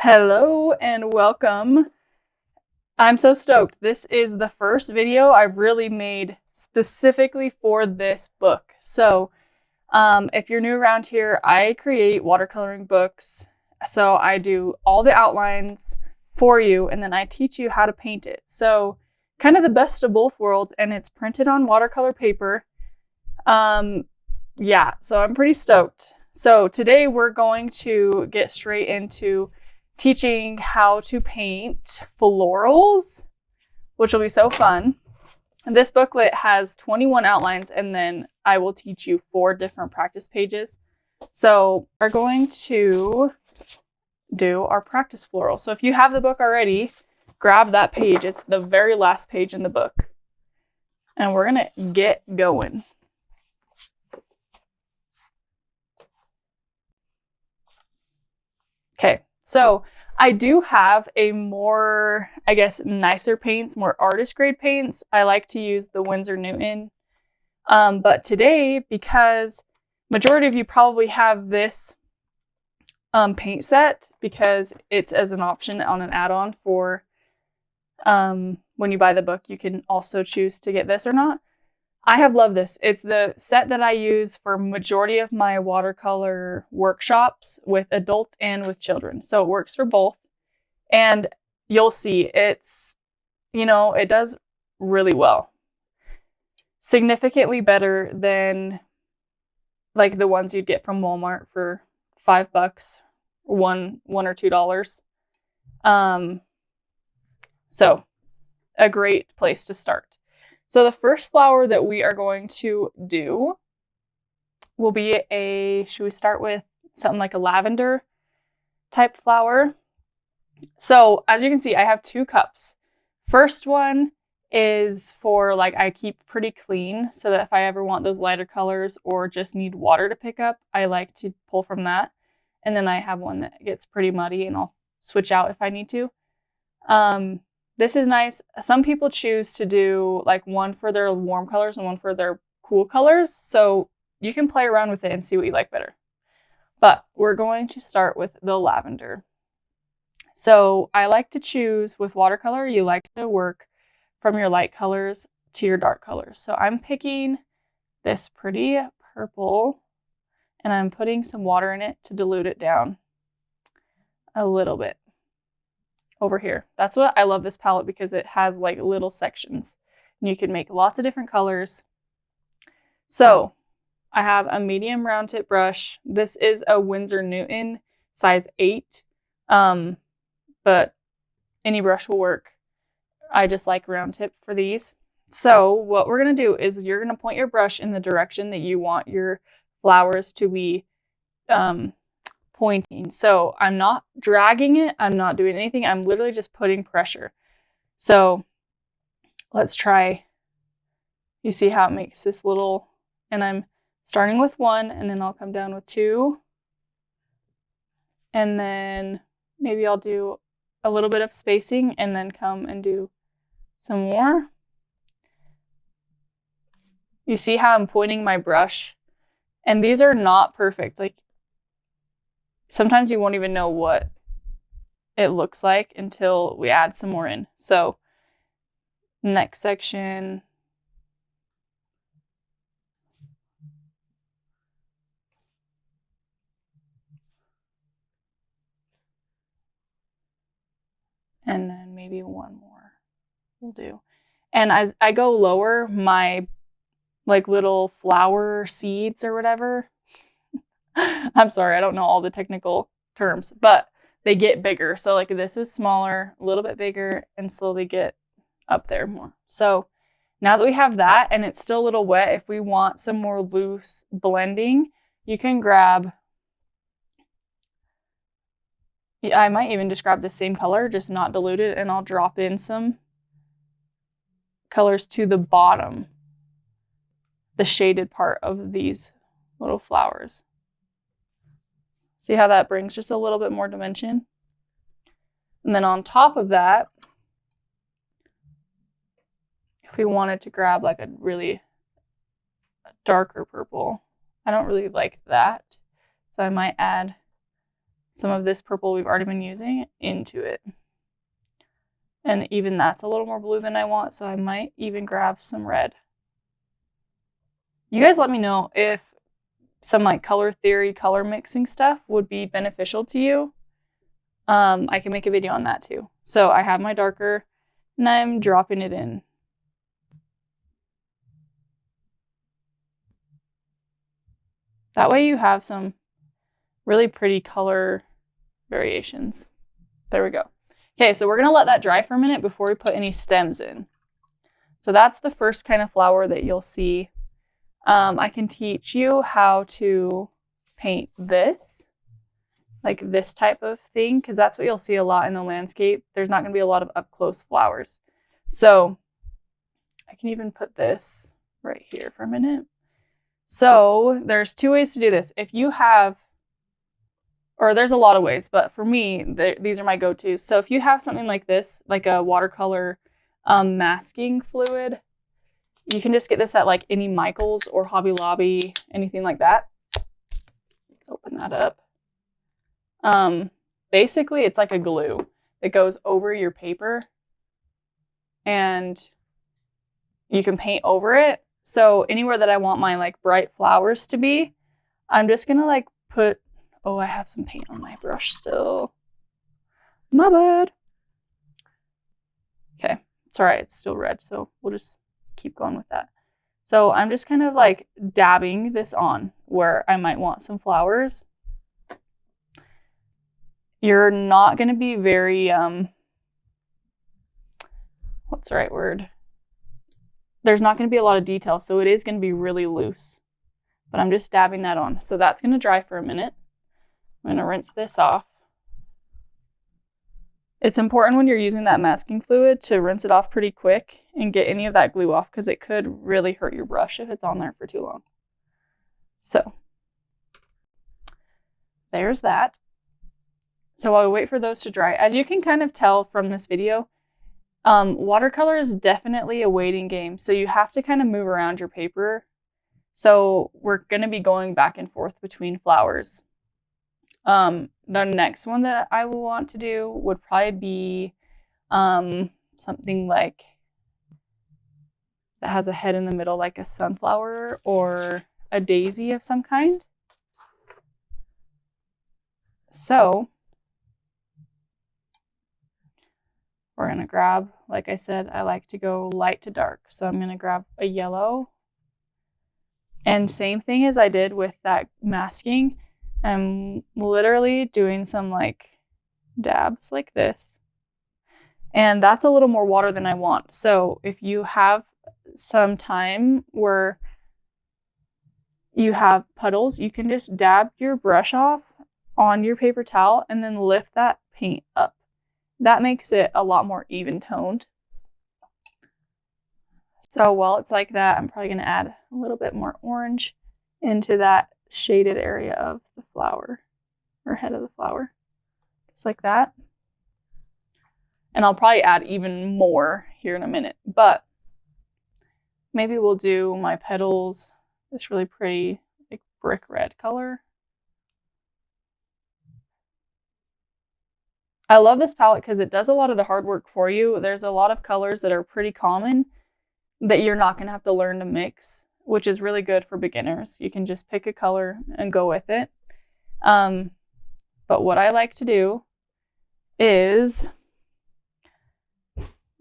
Hello and welcome. I'm so stoked. This is the first video I've really made specifically for this book. So if you're new around here, I create watercoloring books. So I do all the outlines for you and then I teach you how to paint it. So kind of the best of both worlds, and it's printed on watercolor paper. Yeah, so I'm pretty stoked. So today we're going to get straight into teaching how to paint florals, which will be so fun. And this booklet has 21 outlines, and then I will teach you 4 different practice pages. So we're going to do our practice floral. So if you have the book already, grab that page. It's the very last page in the book. And we're going to get going. Okay, so I do have a more, I guess, nicer paints, more artist grade paints. I like to use the Winsor Newton. But today, because majority of you probably have this paint set because it's as an option on an add-on for when you buy the book, you can also choose to get this or not. I have loved this. It's the set that I use for majority of my watercolor workshops with adults and with children. So it works for both. And you'll see it's, it does really well. Significantly better than like the ones you'd get from Walmart for $5, $1 or $2. So a great place to start. So the first flower that we are going to do will be should we start with something like a lavender type flower? So as you can see, I have 2 cups. First one is for I keep pretty clean so that if I ever want those lighter colors or just need water to pick up, I like to pull from that. And then I have one that gets pretty muddy and I'll switch out if I need to. This is nice. Some people choose to do one for their warm colors and one for their cool colors. So you can play around with it and see what you like better. But we're going to start with the lavender. So I like to choose with watercolor, you like to work from your light colors to your dark colors. So I'm picking this pretty purple and I'm putting some water in it to dilute it down a little bit. Over here. That's what I love this palette, because it has little sections and you can make lots of different colors. So I have a medium round tip brush. This is a Winsor Newton size 8, but any brush will work. I just like round tip for these. So what we're going to do is you're going to point your brush in the direction that you want your flowers to be pointing. So I'm not dragging it. I'm not doing anything. I'm literally just putting pressure. So let's try. You see how it makes this little, and I'm starting with 1 and then I'll come down with 2. And then maybe I'll do a little bit of spacing and then come and do some more. You see how I'm pointing my brush? And these are not perfect. Sometimes you won't even know what it looks like until we add some more in. So next section. And then maybe one more will do. And as I go lower, my little flower seeds or whatever, I'm sorry, I don't know all the technical terms, but they get bigger. So this is smaller, a little bit bigger, and slowly get up there more. So now that we have that and it's still a little wet, if we want some more loose blending, you can grab, I might even just grab the same color, just not diluted, and I'll drop in some colors to the bottom, the shaded part of these little flowers. See how that brings just a little bit more dimension? And then on top of that, if we wanted to grab a really darker purple, I don't really like that. So I might add some of this purple we've already been using into it. And even that's a little more blue than I want, so I might even grab some red. You guys let me know if some like color theory, color mixing stuff would be beneficial to you. I can make a video on that too. So I have my darker and I'm dropping it in. That way you have some really pretty color variations. There we go. Okay, so we're gonna let that dry for a minute before we put any stems in. So that's the first kind of flower that you'll see. I can teach you how to paint this, like this type of thing, because that's what you'll see a lot in the landscape. There's not gonna be a lot of up close flowers. So I can even put this right here for a minute. So there's two ways to do this. If you have, or there's a lot of ways, but for me, these are my go-tos. So if you have something like this, like a watercolor masking fluid, you can just get this at like any Michael's or Hobby Lobby, anything like that. Let's open that up. Basically, it's like a glue that goes over your paper and you can paint over it. So anywhere that I want my like bright flowers to be, I'm just gonna like put, oh, I have some paint on my brush still. My bad. Okay, it's all right, it's still red, so we'll just keep going with that. So I'm just kind of like dabbing this on where I might want some flowers. You're not gonna be very, what's the right word? There's not going to be a lot of detail, so it is going to be really loose. But I'm just dabbing that on. So that's going to dry for a minute. I'm going to rinse this off. It's important when you're using that masking fluid to rinse it off pretty quick and get any of that glue off, because it could really hurt your brush if it's on there for too long. So there's that. So while we wait for those to dry, as you can kind of tell from this video, watercolor is definitely a waiting game, so you have to kind of move around your paper. So we're going to be going back and forth between flowers. The next one that I will want to do would probably be something like that has a head in the middle, like a sunflower or a daisy of some kind. So we're going to grab, like I said, I like to go light to dark. So I'm going to grab a yellow. And same thing as I did with that masking, I'm literally doing some like dabs like this. And that's a little more water than I want. So if you have some time where you have puddles, you can just dab your brush off on your paper towel and then lift that paint up. That makes it a lot more even toned. So while it's like that, I'm probably going to add a little bit more orange into that shaded area of the flower, or head of the flower, just like that. And I'll probably add even more here in a minute, but maybe we'll do my petals this really pretty like brick red color. I love this palette because it does a lot of the hard work for you. There's a lot of colors that are pretty common that you're not going to have to learn to mix, which is really good for beginners. You can just pick a color and go with it. But what I like to do is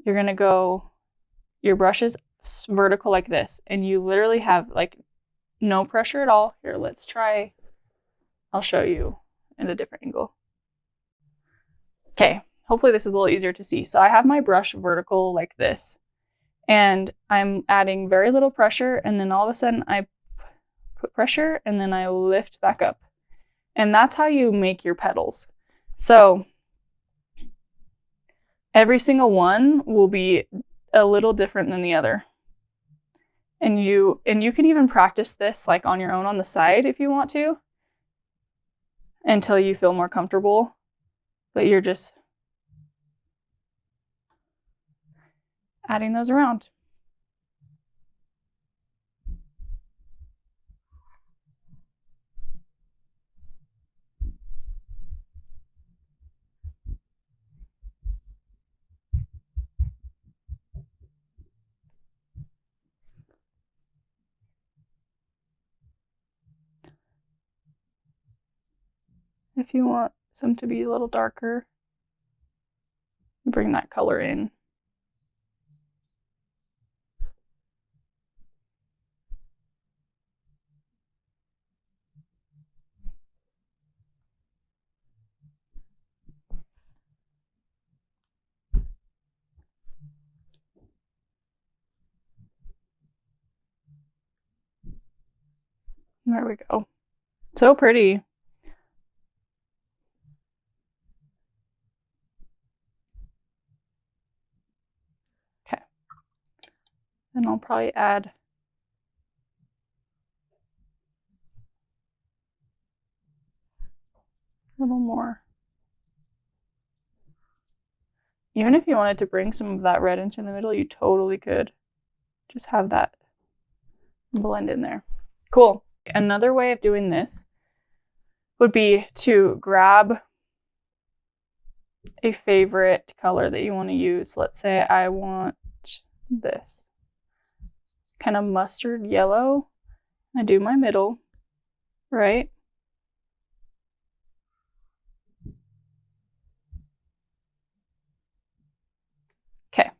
you're going to go, your brush is vertical like this, and you literally have like no pressure at all. Here, let's try, I'll show you in a different angle. Okay, hopefully this is a little easier to see. So I have my brush vertical like this, and I'm adding very little pressure, and then all of a sudden I put pressure, and then I lift back up. And that's how you make your petals. So every single one will be a little different than the other. And you can even practice this like on your own on the side if you want to, until you feel more comfortable. But you're just adding those around. If you want some to be a little darker, bring that color in. There we go. So pretty. Okay. And I'll probably add a little more. Even if you wanted to bring some of that red into the middle, you totally could. Just have that blend in there. Cool. Another way of doing this would be to grab a favorite color that you want to use. Let's say I want this kind of mustard yellow. I do my middle, right? Okay.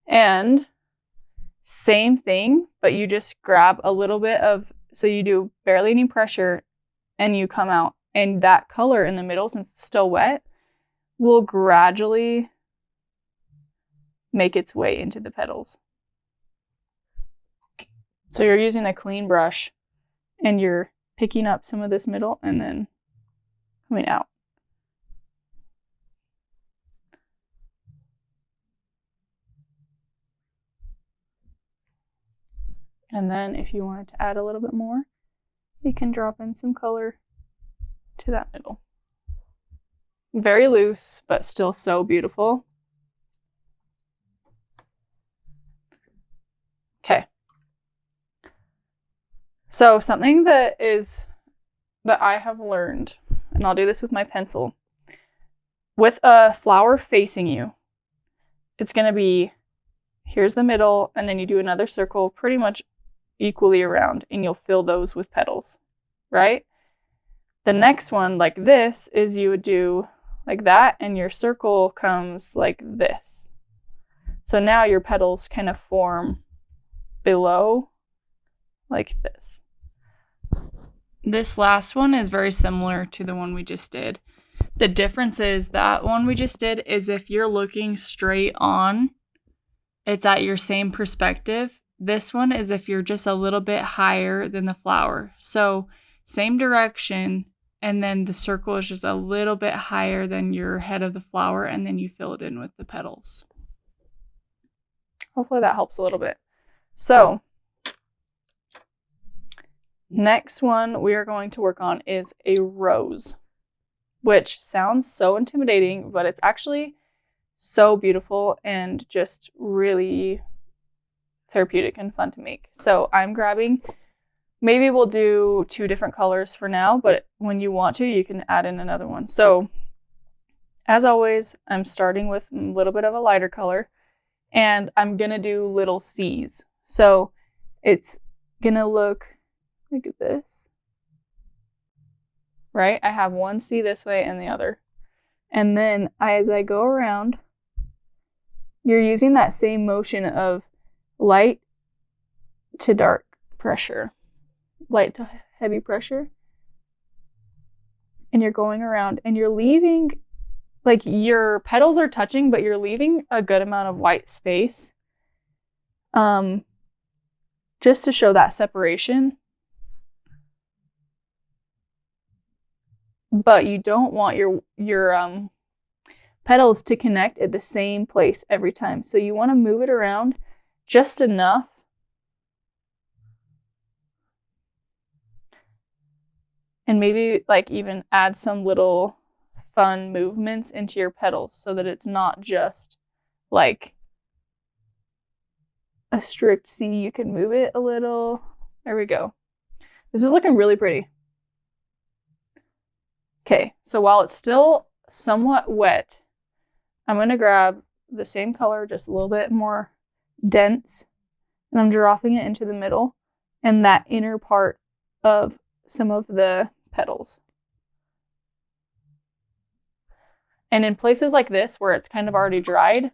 And same thing, but you just grab a little bit of, so you do barely any pressure and you come out, and that color in the middle, since it's still wet, will gradually make its way into the petals. So you're using a clean brush and you're picking up some of this middle and then coming out. And then if you wanted to add a little bit more, you can drop in some color to that middle. Very loose, but still so beautiful. Okay. So something that I have learned, and I'll do this with my pencil, with a flower facing you, it's going to be, here's the middle, and then you do another circle pretty much equally around, and you'll fill those with petals, right? The next one, like this, is you would do like that, and your circle comes like this. So now your petals kind of form below like this. This last one is very similar to the one we just did. The difference is that one we just did is if you're looking straight on, it's at your same perspective. This one is if you're just a little bit higher than the flower. So same direction, and then the circle is just a little bit higher than your head of the flower, and then you fill it in with the petals. Hopefully that helps a little bit. So next one we are going to work on is a rose, which sounds so intimidating, but it's actually so beautiful and just really therapeutic and fun to make. So I'm grabbing, maybe we'll do 2 different colors for now, but when you want to, you can add in another one. So as always, I'm starting with a little bit of a lighter color, and I'm gonna do little C's. So it's gonna look like this, right? I have one C this way and the other. And then as I go around, you're using that same motion of light to dark pressure, light to heavy pressure. And you're going around and you're leaving, like your petals are touching, but you're leaving a good amount of white space, just to show that separation. But you don't want your petals to connect at the same place every time. So you want to move it around just enough and maybe like even add some little fun movements into your petals so that it's not just like a strict C. You can move it a little. There we go. This is looking really pretty. Okay, so while it's still somewhat wet, I'm going to grab the same color, just a little bit more dense, and I'm dropping it into the middle and that inner part of some of the petals. And in places like this where it's kind of already dried,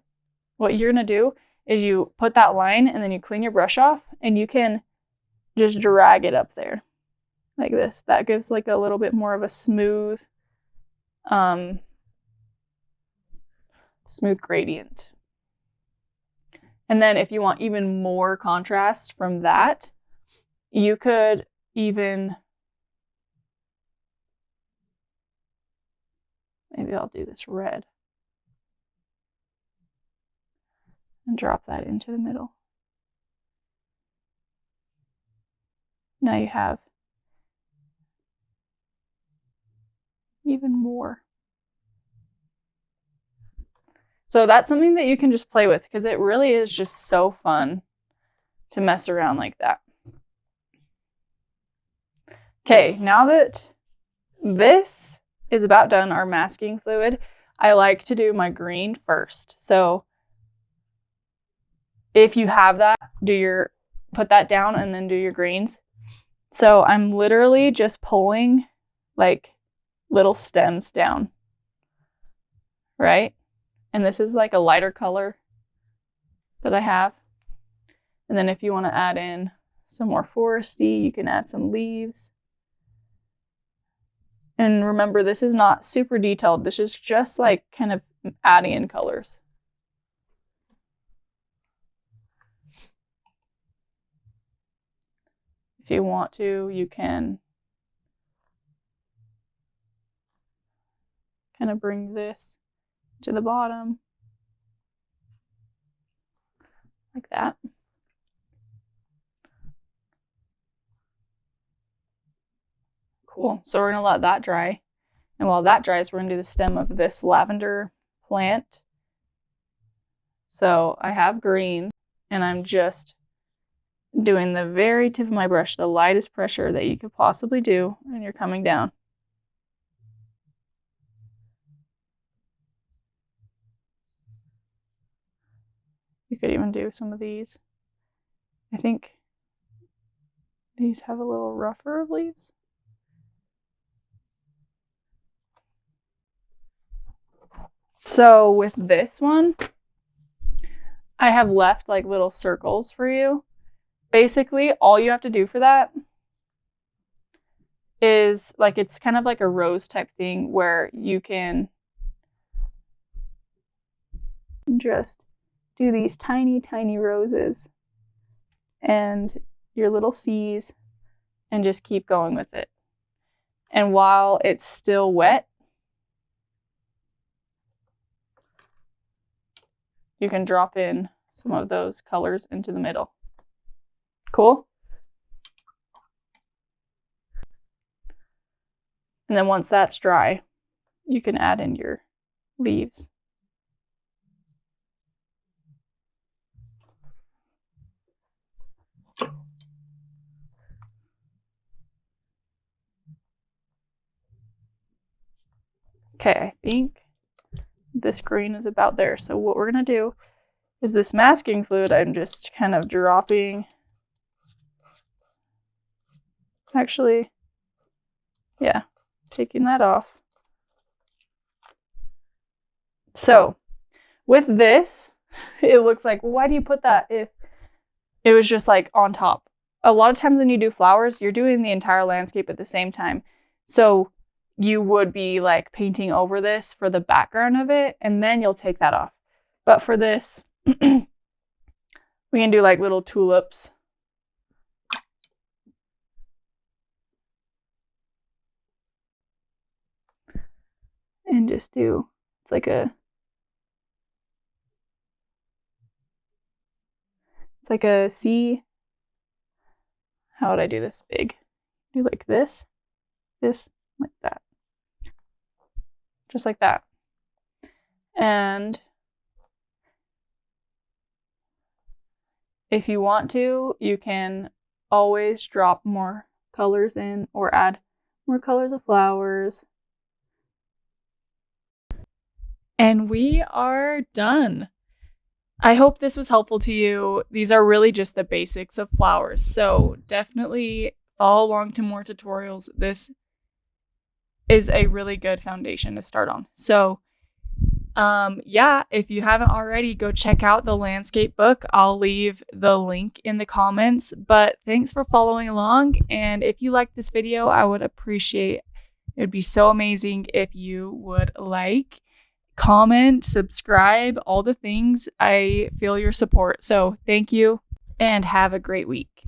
what you're going to do is you put that line and then you clean your brush off and you can just drag it up there like this. That gives like a little bit more of a smooth gradient. And then if you want even more contrast from that, you could even, maybe I'll do this red and drop that into the middle. Now you have even more. So that's something that you can just play with because it really is just so fun to mess around like that. Okay, now that this is about done, our masking fluid, I like to do my green first. So if you have that, put that down and then do your greens. So I'm literally just pulling like little stems down, right? And this is like a lighter color that I have. And then if you want to add in some more foresty, you can add some leaves. And remember, this is not super detailed. This is just like kind of adding in colors. If you want to, you can kind of bring this to the bottom like that. Cool. So we're going to let that dry. And while that dries, we're going to do the stem of this lavender plant. So I have green and I'm just doing the very tip of my brush, the lightest pressure that you could possibly do, and you're coming down. You could even do some of these. I think these have a little rougher leaves. So with this one, I have left like little circles for you. Basically, all you have to do for that is like, it's kind of like a rose type thing where you can just do these tiny, tiny roses and your little C's and just keep going with it. And while it's still wet, you can drop in some of those colors into the middle. Cool? And then once that's dry, you can add in your leaves. Okay, I think this green is about there. So what we're going to do is this masking fluid, I'm just kind of dropping. Actually, yeah, taking that off. So with this, it looks like, well, why do you put that if it was just like on top? A lot of times when you do flowers, you're doing the entire landscape at the same time. So you would be like painting over this for the background of it, and then you'll take that off. But for this, we can do like little tulips. And just do, it's like a C. How would I do this big? Do like this, like that. Just like that. And if you want to, you can always drop more colors in or add more colors of flowers. And we are done. I hope this was helpful to you. These are really just the basics of flowers. So definitely follow along to more tutorials. This is a really good foundation to start on. So Yeah, if you haven't already, go check out the Landscape book. I'll leave the link in the comments, but thanks for following along. And if you liked this video, I would appreciate, it would be so amazing if you would like, comment, subscribe, all the things. I feel your support. So thank you and have a great week.